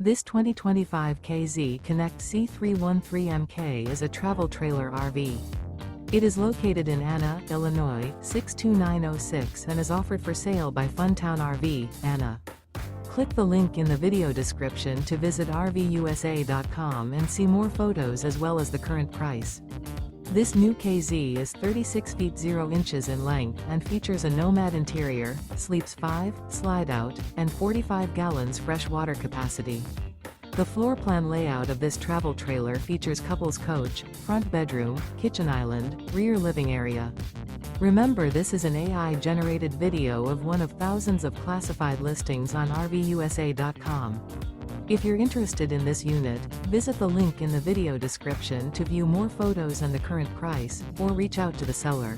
This 2025 K-Z Connect C313MK is a travel trailer RV. It is located in Anna, Illinois, 62906 and is offered for sale by Funtown RV, Anna. Click the link in the video description to visit RVUSA.com and see more photos as well as the current price. This new K-Z is 36 feet 0 inches in length and features a NOMAD interior, sleeps 5, slide-out, and 45 gallons fresh water capacity. The floor plan layout of this travel trailer features couples coach, front bedroom, kitchen island, rear living area. Remember, this is an AI-generated video of one of thousands of classified listings on RVUSA.com. If you're interested in this unit, visit the link in the video description to view more photos and the current price, or reach out to the seller.